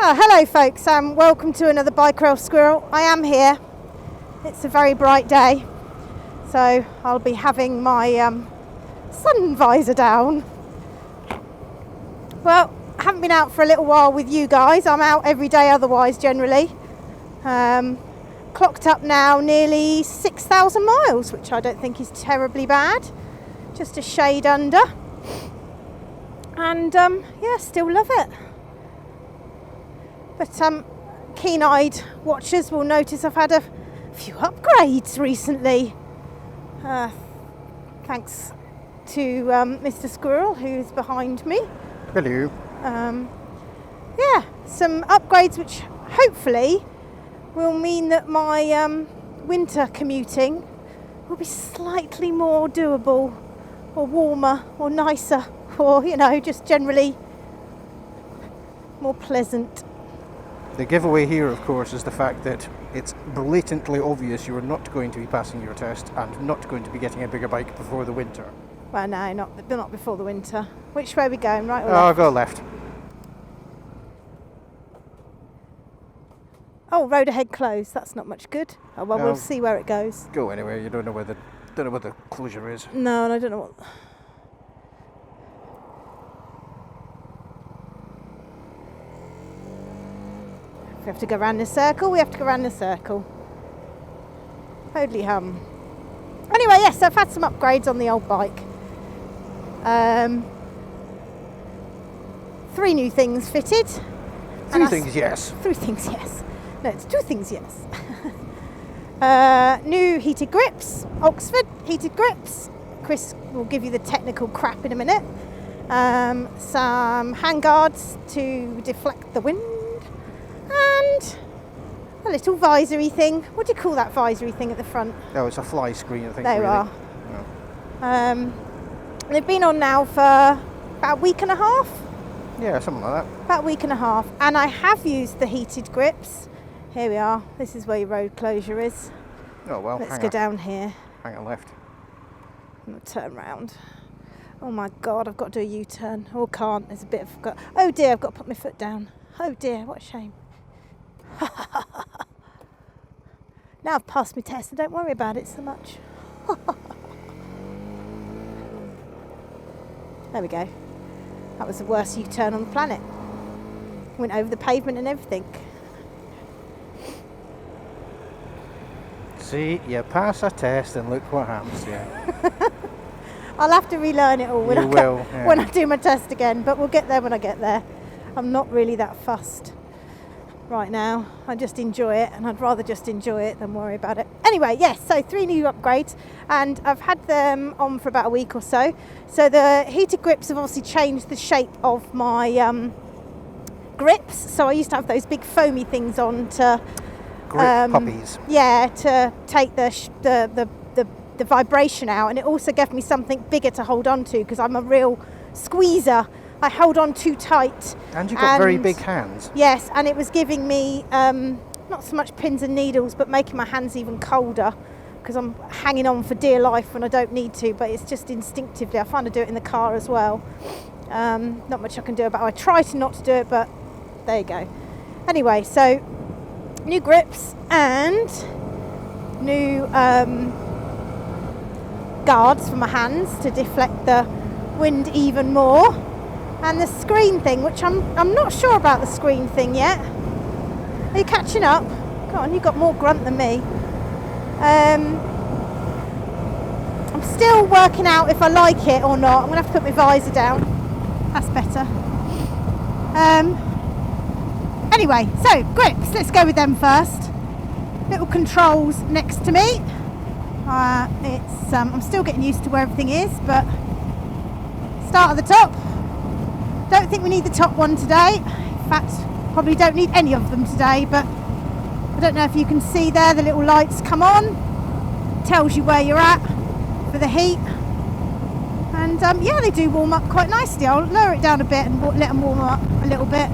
Hello folks, welcome to another Bike Rail Squirrel. I am here. It's a very bright day, so I'll be having my sun visor down. Well, I haven't been out for a little while with you guys. I'm out every day otherwise generally. Clocked up now nearly 6,000 miles, which I don't think is terribly bad. Just a shade under. And yeah, still love it. But keen-eyed watchers will notice I've had a few upgrades recently. Thanks to Mr. Squirrel, who's behind me. Hello. Yeah, some upgrades which hopefully will mean that my winter commuting will be slightly more doable, or warmer, or nicer, or, you know, just generally more pleasant. The giveaway here, of course, is the fact that it's blatantly obvious you are not going to be passing your test and not going to be getting a bigger bike before the winter. Well, no, not before the winter. Which way are we going, right or I'll left? go left. Oh, road ahead closed. That's not much good. Oh, well, No. we'll see where it goes. Go anywhere. You don't know where the closure is. No, and I don't know what... If we have to go round the circle, we have to go round the circle. Holy hum. Anyway, yes, I've had some upgrades on the old bike. 3 new things fitted. Three things, yes. 3 things, yes. No, it's 2 things, yes. New heated grips, Oxford heated grips. Chris will give you the technical crap in a minute. Some handguards to deflect the wind. And a little visory thing. What do you call that visory thing at the front? Oh, it's a fly screen, I think. There really. are. No. They've been on now for about a week and a half. Yeah, something like that. About a week and a half. And I have used the heated grips. Here we are. This is where your road closure is. Oh, well, Let's go down here. Hang on left. And turn round. Oh my God, I've got to do a U-turn. Oh, can't. There's a bit of... Oh dear, I've got to put my foot down. Oh dear, what a shame. Now I've passed my test, so don't worry about it so much. There we go. That was the worst U-turn on the planet. Went over the pavement and everything. See, you pass a test and look what happens to you. I'll have to relearn it all when when I do my test again, but we'll get there when I get there. I'm not really that fussed right now. I just enjoy it, and I'd rather just enjoy it than worry about it. Anyway, yes, so 3 new upgrades, and I've had them on for about a week or so. So the heated grips have obviously changed the shape of my grips. So I used to have those big foamy things on to grip puppies. Yeah, to take the vibration out, and it also gave me something bigger to hold on to because I'm a real squeezer. I held on too tight. And you've got very big hands. Yes, and it was giving me not so much pins and needles, but making my hands even colder because I'm hanging on for dear life when I don't need to, but it's just instinctively. I find I do it in the car as well. Not much I can do about it. I try to not to do it, but there you go. Anyway, so new grips and new guards for my hands to deflect the wind even more. And the screen thing, which I'm not sure about the screen thing yet. Are you catching up? Go on, you've got more grunt than me. I'm still working out if I like it or not. I'm going to have to put my visor down. That's better. Anyway, so grips. Let's go with them first. Little controls next to me. I'm still getting used to where everything is, but start at the top. Don't think we need the top one today. In fact, probably don't need any of them today, but I don't know if you can see there, the little lights come on. Tells you where you're at for the heat. And yeah, they do warm up quite nicely. I'll lower it down a bit and let them warm up a little bit.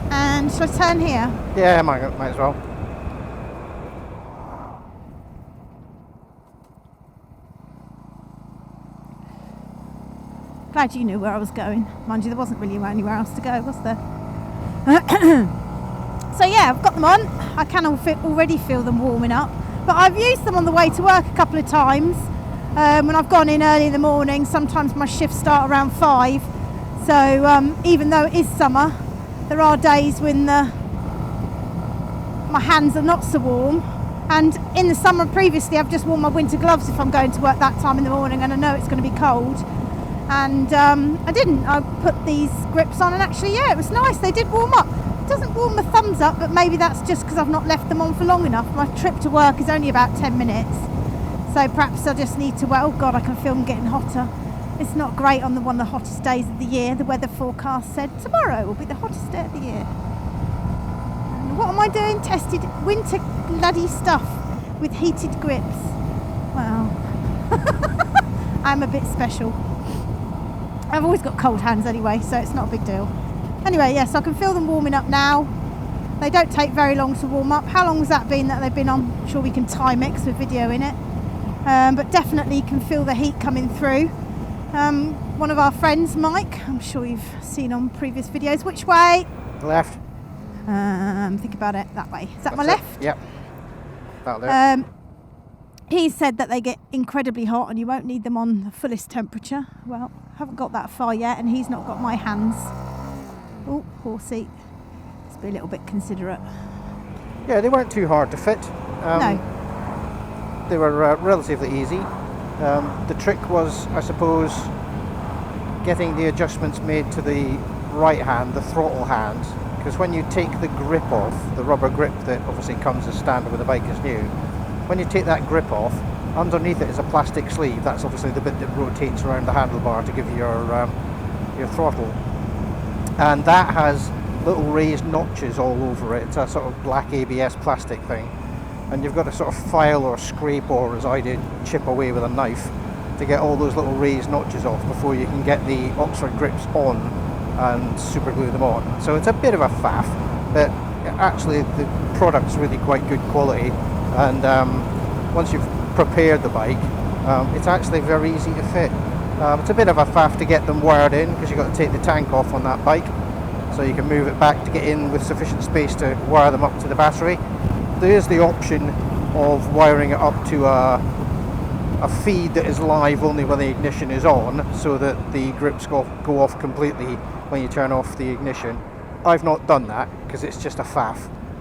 And shall I turn here? Yeah, might as well. Glad you knew where I was going. Mind you, there wasn't really anywhere else to go, was there? So yeah, I've got them on. I can already feel them warming up, but I've used them on the way to work a couple of times. When I've gone in early in the morning, sometimes my shifts start around 5. So even though it is summer, there are days when my hands are not so warm. And in the summer previously, I've just worn my winter gloves if I'm going to work that time in the morning and I know it's going to be cold. And I didn't. I put these grips on and actually, yeah, it was nice. They did warm up. It doesn't warm my thumbs up, but maybe that's just because I've not left them on for long enough. My trip to work is only about 10 minutes. So perhaps I just need to, oh God, I can feel them getting hotter. It's not great on one of the hottest days of the year. The weather forecast said tomorrow will be the hottest day of the year. And what am I doing? Tested winter bloody stuff with heated grips. Well, I'm a bit special. I've always got cold hands anyway, so it's not a big deal. Anyway, yes, I can feel them warming up now. They don't take very long to warm up. How long has that been that they've been on? I'm sure we can time it 'cause with video in it. But definitely can feel the heat coming through. One of our friends, Mike, I'm sure you've seen on previous videos. Which way? Left. Think about it. That way. Is that my left? Yep. That there. He said that they get incredibly hot and you won't need them on the fullest temperature. Well, I haven't got that far yet and he's not got my hands. Oh, horsey. Let's be a little bit considerate. Yeah, they weren't too hard to fit. No. They were relatively easy. The trick was, I suppose, getting the adjustments made to the right hand, the throttle hand, because when you take the grip off, the rubber grip that obviously comes as standard with the bike is new, when you take that grip off, underneath it is a plastic sleeve. That's obviously the bit that rotates around the handlebar to give you your throttle, and that has little raised notches all over it. It's a sort of black ABS plastic thing, and you've got to sort of file or scrape, or as I did, chip away with a knife to get all those little raised notches off before you can get the Oxford grips on and super glue them on. So it's a bit of a faff, but actually the product's really quite good quality, and once you've prepared the bike, it's actually very easy to fit. It's a bit of a faff to get them wired in because you've got to take the tank off on that bike, so you can move it back to get in with sufficient space to wire them up to the battery. There is the option of wiring it up to a feed that is live only when the ignition is on, so that the grips go off completely when you turn off the ignition. I've not done that because it's just a faff,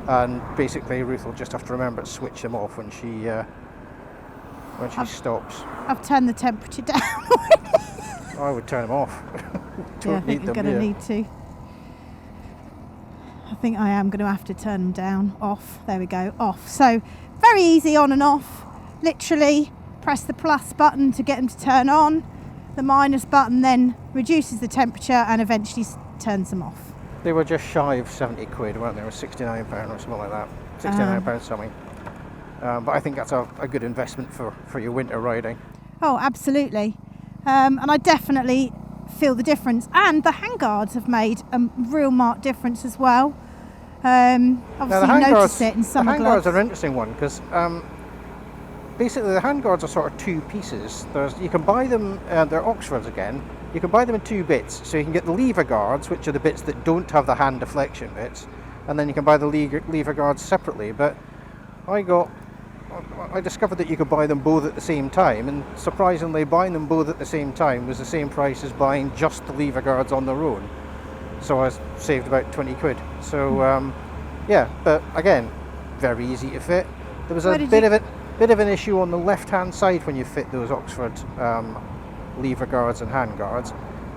and basically Ruth will just have to remember to switch them off when she stops. I've turned the temperature down. I would turn them off. Yeah, I think I'm going to need to. I think I am going to have to turn them down, off. There we go, off. So very easy on and off. Literally press the plus button to get them to turn on. The minus button then reduces the temperature and eventually turns them off. They were just shy of 70 quid, weren't they? Or £69 or something like that. £69 something. But I think that's a good investment for your winter riding. Oh, absolutely. And I definitely feel the difference. And the handguards have made a real marked difference as well. Obviously you notice it in summer gloves. The handguards are an interesting one because basically the handguards are sort of two pieces. You can buy them, they're Oxfords again, you can buy them in two bits. So you can get the lever guards, which are the bits that don't have the hand deflection bits, and then you can buy the lever guards separately. But I discovered that you could buy them both at the same time, and surprisingly buying them both at the same time was the same price as buying just the lever guards on their own. So I saved about 20 quid. So yeah, but again, very easy to fit. There was a bit of an issue on the left hand side when you fit those Oxford lever guards and hand guards,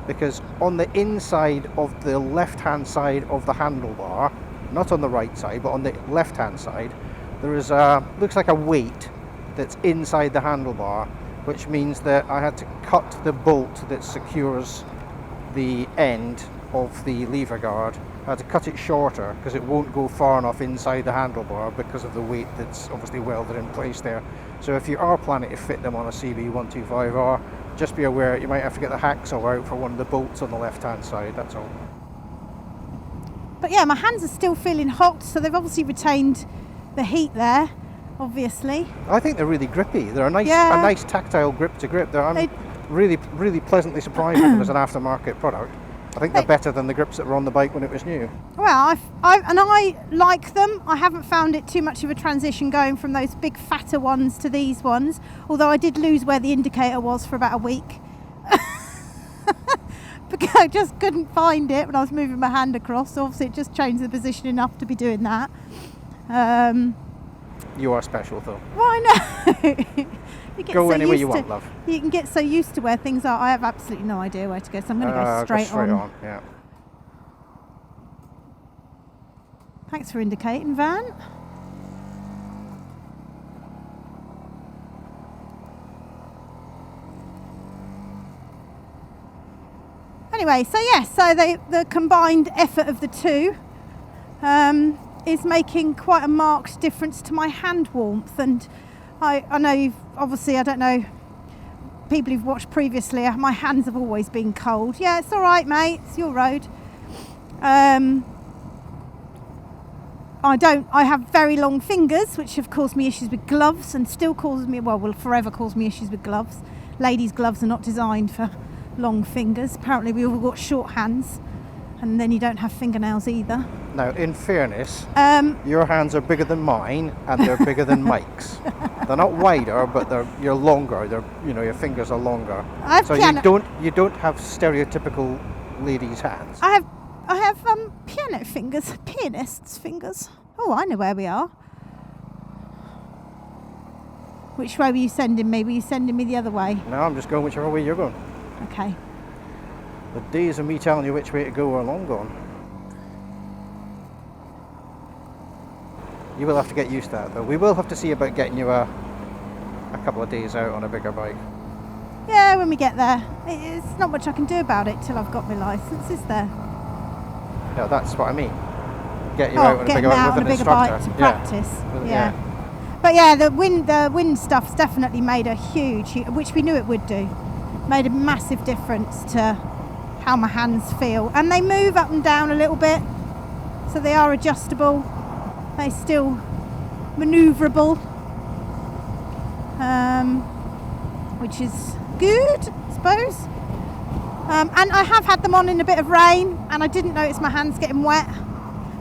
because on the inside of the left hand side of the handlebar, not on the right side but on the left hand side, there is looks like a weight that's inside the handlebar, which means that I had to cut the bolt that secures the end of the lever guard. I had to cut it shorter because it won't go far enough inside the handlebar because of the weight that's obviously welded in place there. So if you are planning to fit them on a CB125R, just be aware you might have to get the hacksaw out for one of the bolts on the left hand side, that's all. But yeah, my hands are still feeling hot, so they've obviously retained the heat there, obviously. I think they're really grippy. They're a nice tactile grip to grip. I'm really pleasantly surprised with them as an aftermarket product. I think they're better than the grips that were on the bike when it was new. Well, I like them. I haven't found it too much of a transition going from those big fatter ones to these ones, although I did lose where the indicator was for about a week. Because I just couldn't find it when I was moving my hand across. So obviously it just changed the position enough to be doing that. You are special though. Well, I know. Go anywhere you want, love. You can get so used to where things are. I have absolutely no idea where to go, so I'm going to go straight on. Yeah. Thanks for indicating, Van. Anyway, so yes, so the combined effort of the two is making quite a marked difference to my hand warmth. And I know you've obviously, I don't know, people who've watched previously, my hands have always been cold. Yeah, it's all right, mate. It's your road. I have very long fingers, which have caused me issues with gloves and still causes me, well, will forever cause me issues with gloves. Ladies' gloves are not designed for long fingers. Apparently we all got short hands, and then you don't have fingernails either. Now, in fairness, your hands are bigger than mine, and they're bigger than Mike's. They're not wider, but you're longer. Your fingers are longer. So you don't have stereotypical ladies' hands. I have piano fingers, pianist's fingers. Oh, I know where we are. Which way were you sending me? Were you sending me the other way? No, I'm just going whichever way you're going. Okay. The days of me telling you which way to go are long gone. You will have to get used to that though. We will have to see about getting you a couple of days out on a bigger bike. Yeah, when we get there. It's not much I can do about it till I've got my licence, is there? No, that's what I mean. Get you out on a bigger bike with an instructor. Bike to practice. Yeah. But yeah, the wind stuff's definitely made a huge, which we knew it would do, made a massive difference to how my hands feel. And they move up and down a little bit, so they are adjustable. They're still manoeuvrable, which is good, I suppose. And I have had them on in a bit of rain, and I didn't notice my hands getting wet,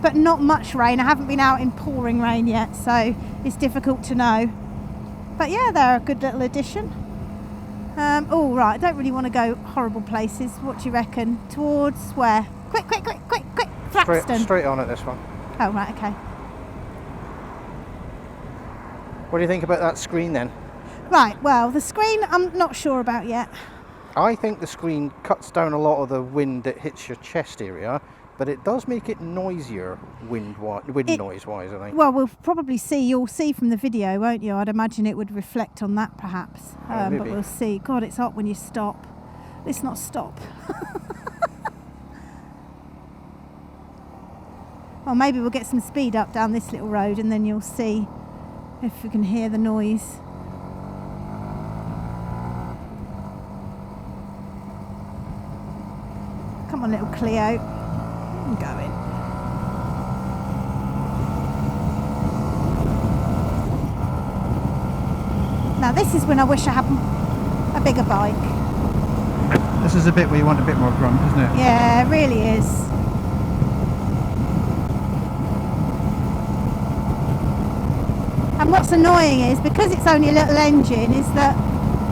but not much rain. I haven't been out in pouring rain yet, so it's difficult to know. But yeah, they're a good little addition. Oh, right, I don't really want to go horrible places. What do you reckon? Towards where? Quick, Flaxton. Straight on at this one. Oh, right, okay. What do you think about that screen then? Right, well, the screen I'm not sure about yet. I think the screen cuts down a lot of the wind that hits your chest area, but it does make it noisier wind noise wise, I think. Well, we'll probably see. You'll see from the video, won't you? I'd imagine it would reflect on that perhaps. But we'll see. God, it's hot when you stop. Let's not stop. Well, maybe we'll get some speed up down this little road and then you'll see if we can hear the noise. Come on, little Cleo. I'm going. Now this is when I wish I had a bigger bike. This is a bit where you want a bit more grunt, isn't it? Yeah, it really is. And what's annoying is, because it's only a little engine, is that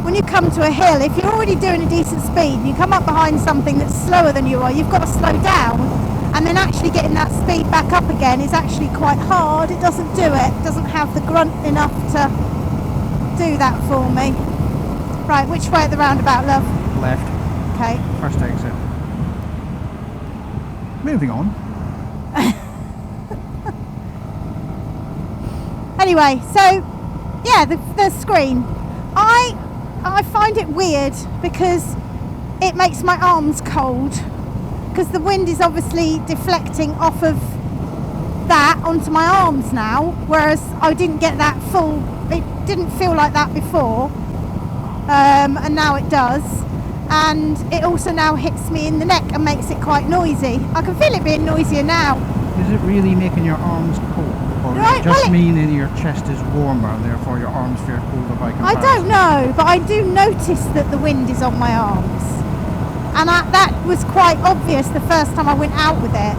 when you come to a hill, if you're already doing a decent speed and you come up behind something that's slower than you are, you've got to slow down, and then actually getting that speed back up again is actually quite hard. It doesn't do it. It doesn't have the grunt enough to do that for me. Right, which way at the roundabout, love? Left. Okay. First exit. Moving on. Anyway, so yeah, the screen. I find it weird because it makes my arms cold, because the wind is obviously deflecting off of that onto my arms now, whereas I didn't get that full, it didn't feel like that before, and now it does. And it also now hits me in the neck and makes it quite noisy. I can feel it being noisier now. Is it really making your arms cold? Or Right, does it just well, mean that your chest is warmer and therefore your arms feel colder by comparison? I don't know, but I do notice that the wind is on my arms. and that was quite obvious the first time I went out with it.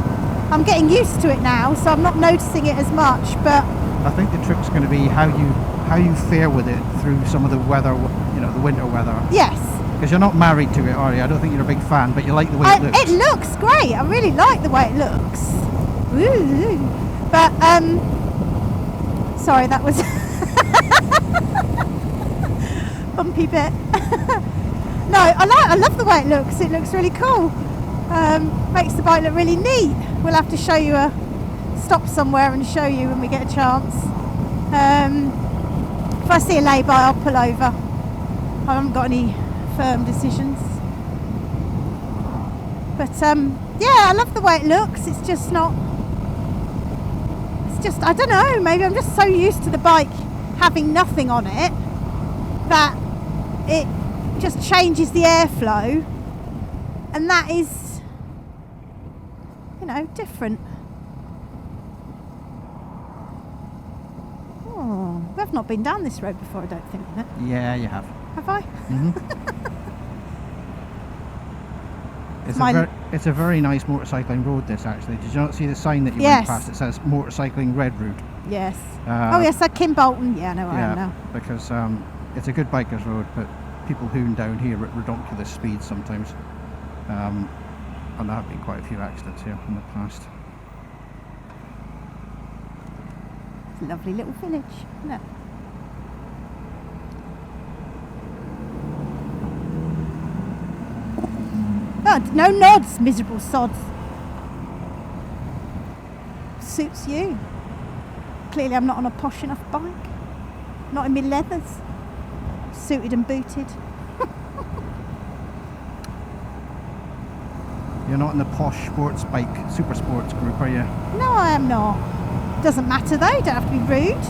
I'm getting used to it now, so I'm not noticing it as much, but I think the trick's going to be how you fare with it through some of the weather, you know, the winter weather. yes. Because you're not married to it, are you? I don't think you're a big fan, but you like the way it looks. It looks great. I really like the way it looks. Ooh. But sorry, that was bumpy bit. No, I love the way it looks. It looks really cool. Makes the bike look really neat. We'll have to show you stop somewhere and show you when we get a chance. If I see a lay-by, I'll pull over. I haven't got any firm decisions. But yeah, I love the way it looks. It's just not. It's just, I don't know. Maybe I'm just so used to the bike having nothing on it that it just changes the airflow, and that is, you know, different. Oh, we've not been down this road before, I don't think. Have it? Yeah, you have. Have I? It's a very nice motorcycling road, this, actually. Did you not see the sign that you Yes. went past? It says motorcycling red route. Yes. Oh yes, that Kim Bolton. Yeah, I know where I am now. Because it's a good biker's road, but people hoon down here at ridiculous speeds sometimes. And there have been quite a few accidents here in the past. It's a lovely little village, isn't it? Oh, no nods, miserable sods. Suits you. Clearly I'm not on a posh enough bike. Not in my leathers. Suited and booted. You're not in the posh sports bike, super sports group, are you? No, I am not. Doesn't matter though, don't have to be rude.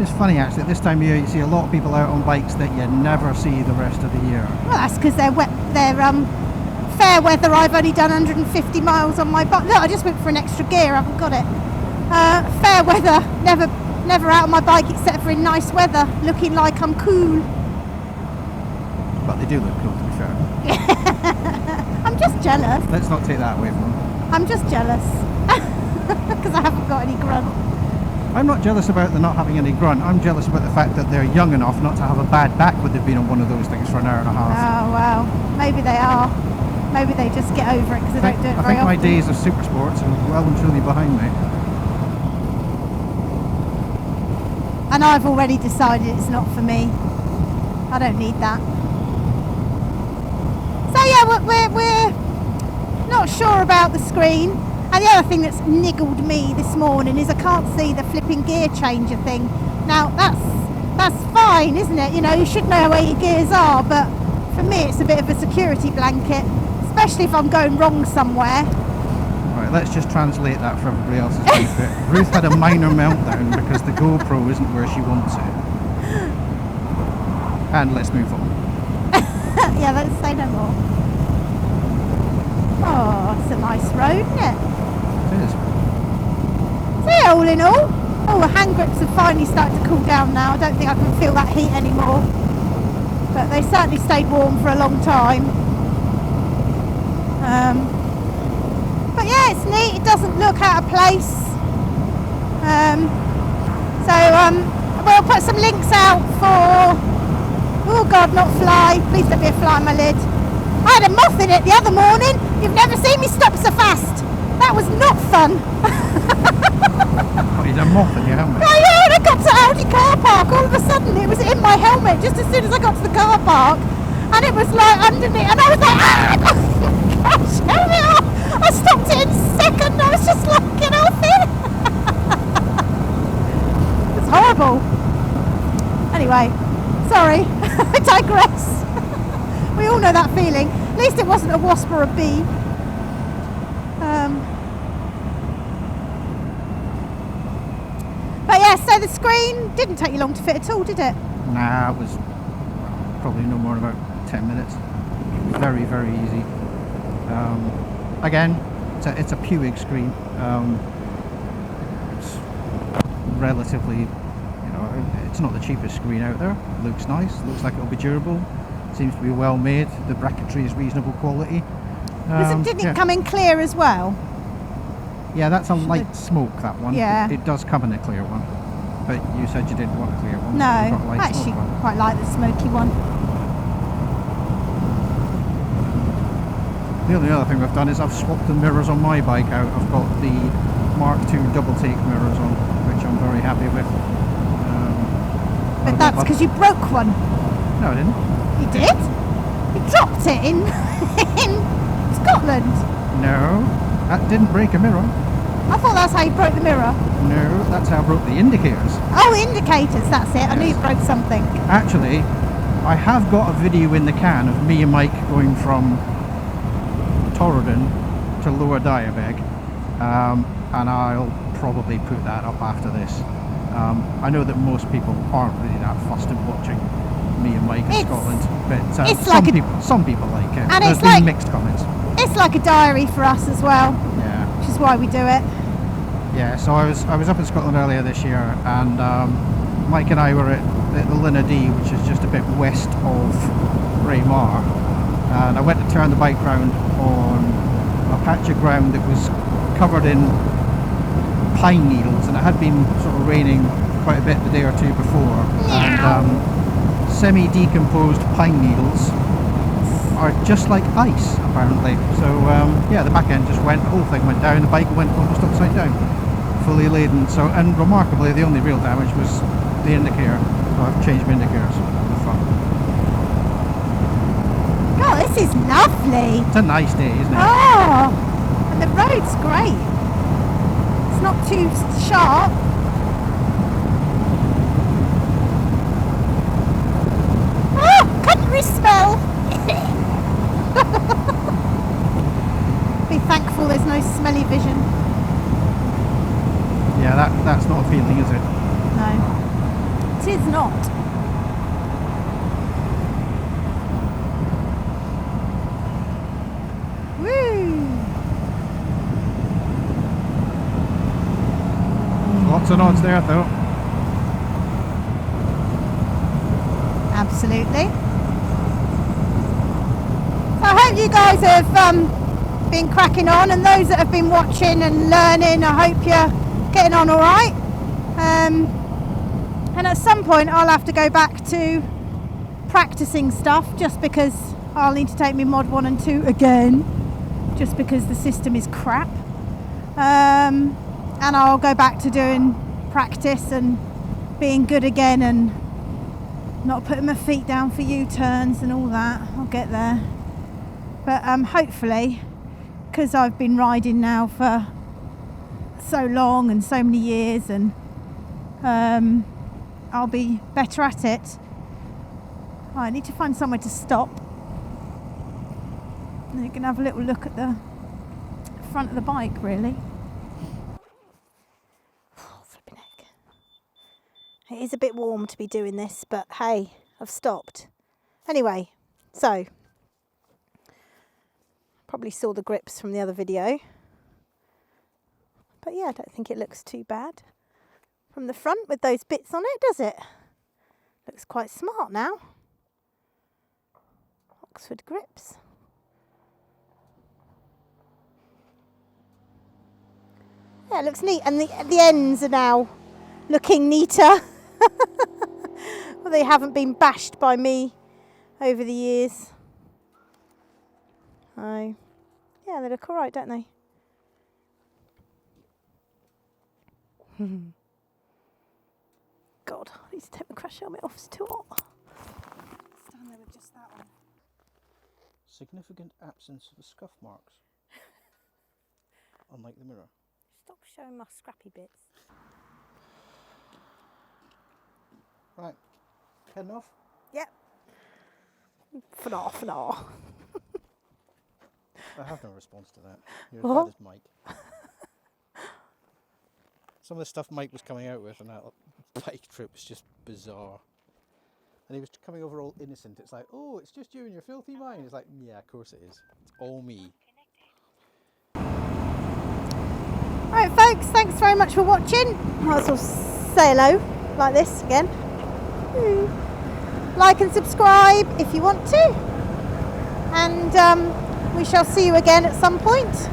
It's funny, actually, this time of year you see a lot of people out on bikes that you never see the rest of the year. Well, that's because they're wet. They're fair weather. I've only done 150 miles on my bike. Look, I just went for an extra gear. I haven't got it. Fair weather. Never out on my bike except for in nice weather, looking like I'm cool. But they do look cool, to be fair. I'm just jealous. Let's not take that away from them. I'm just jealous because I haven't got any grunt. I'm not jealous about them not having any grunt. I'm jealous about the fact that they're young enough not to have a bad back when they've been on one of those things for an hour and a half. Oh well, maybe they are. Maybe they just get over it because they don't do it very often. I think my days of super sports are well and truly behind me. And I've already decided it's not for me. I don't need that. So yeah, we're not sure about the screen. And the other thing that's niggled me this morning is I can't see the flipping gear changer thing. Now that's fine, isn't it? You know, you should know where your gears are, but for me it's a bit of a security blanket, especially if I'm going wrong somewhere. Right, let's just translate that for everybody else's benefit. Ruth had a minor meltdown because the GoPro isn't where she wants it. And let's move on. Yeah, let's say no more. Oh, it's a nice road, isn't it? It is. So yeah, all in all, the hand grips have finally started to cool down now. I don't think I can feel that heat anymore. But they certainly stayed warm for a long time. But yeah, it's neat. It doesn't look out of place. We'll put some links out for... Oh God, not fly. Please don't be a fly on my lid. I had a moth in it the other morning. You've never seen me stop so fast. That was not fun. What, you had a moth in your helmet? Oh yeah, when I got to Audi car park, all of a sudden it was in my helmet just as soon as I got to the car park. And it was like underneath, and I was like, ah! Gosh, help me off! I stopped it in a second, I was just like, get off it! It's horrible. Anyway, sorry, I digress. We all know that feeling. At least it wasn't a wasp or a bee. But yeah, so the screen didn't take you long to fit at all, did it? Nah, it was probably no more than about 10 minutes. Very, very easy. Again, it's a Puig screen. It's relatively, you know, it's not the cheapest screen out there. It looks nice. Looks like it'll be durable. seems to be well made. The bracketry is reasonable quality. Didn't it come in clear as well? Yeah, that's a light smoke, that one. Yeah. It does come in a clear one. But you said you didn't want a clear one. No, so you've got a light I actually smoke one. quite like the smoky one. The only other thing I've done is I've swapped the mirrors on my bike out. I've got the Mark II double take mirrors on, which I'm very happy with. But that's because you broke one. No, I didn't. You did? You dropped it in in Scotland. No, that didn't break a mirror. I thought that's how you broke the mirror. No, that's how I broke the indicators. Oh, indicators, that's it. I knew you Yes. broke something. Actually, I have got a video in the can of me and Mike going from Torridon to Lower Diabeg, and I'll probably put that up after this. I know that most people aren't really that fussed in watching me and Mike in Scotland, but it's like some people like it. And There's it's been like- mixed comments. It's like a diary for us as well, Yeah. which is why we do it. Yeah, so I was up in Scotland earlier this year, and Mike and I were at the Linnadee, which is just a bit west of Braemar, and I went to turn the bike round on a patch of ground that was covered in pine needles, and it had been sort of raining quite a bit the day or two before, and semi-decomposed pine needles are just like ice, apparently. So yeah, the back end just went, the whole thing went down, the bike went almost upside down, fully laden. So, and remarkably, the only real damage was the indicator. So I've changed my indicators on the front. Oh, this is lovely. It's a nice day, isn't it? Oh, and the road's great. It's not too sharp. Oh, country smell. Be thankful there's no smelly vision. Yeah, that's not appealing, is it? No, it is not. Woo! Lots of nods there, though. Absolutely. So I hope you guys have been cracking on, and those that have been watching and learning, I hope you're getting on all right. And at some point I'll have to go back to practicing stuff, just because I'll need to take me mod 1 and 2 again, just because the system is crap. And I'll go back to doing practice and being good again, and not putting my feet down for U-turns and all that. I'll get there. But hopefully, because I've been riding now for so long and so many years, and I'll be better at it. Oh, I need to find somewhere to stop. And you can have a little look at the front of the bike, really. Oh, flipping heck. It is a bit warm to be doing this, but hey, I've stopped. Anyway, so probably saw the grips from the other video. But yeah, I don't think it looks too bad from the front with those bits on it, does it? Looks quite smart now. Oxford grips. Yeah, it looks neat, and the ends are now looking neater. Well, they haven't been bashed by me over the years. Oh, yeah, they look all right, don't they? God, I need to take my crash helmet off, it's too hot. Stand there with just that one. Significant absence of the scuff marks, unlike the mirror. Stop showing my scrappy bits. Right, heading off. Yep. Fnar. I have no response to that. You're What? as bad as Mike. Some of the stuff Mike was coming out with on that bike trip was just bizarre. And he was coming over all innocent. It's like, oh, it's just you and your filthy mind. It's like, yeah, of course it is. It's all me. Alright folks, thanks very much for watching. Might as well say hello like this again. like and subscribe if you want to, and we shall see you again at some point.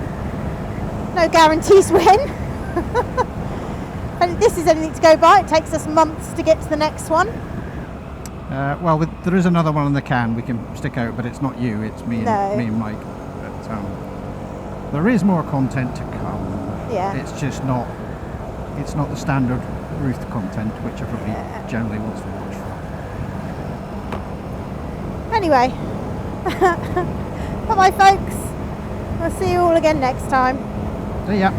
No guarantees when. And if this is anything to go by, it takes us months to get to the next one. Well, there is another one in the can we can stick out, but it's not you, it's me and Mike. But there is more content to come. Yeah. It's just not. It's not the standard Ruth content, which everybody generally wants to watch. Anyway, bye bye folks. We'll see you all again next time. See ya.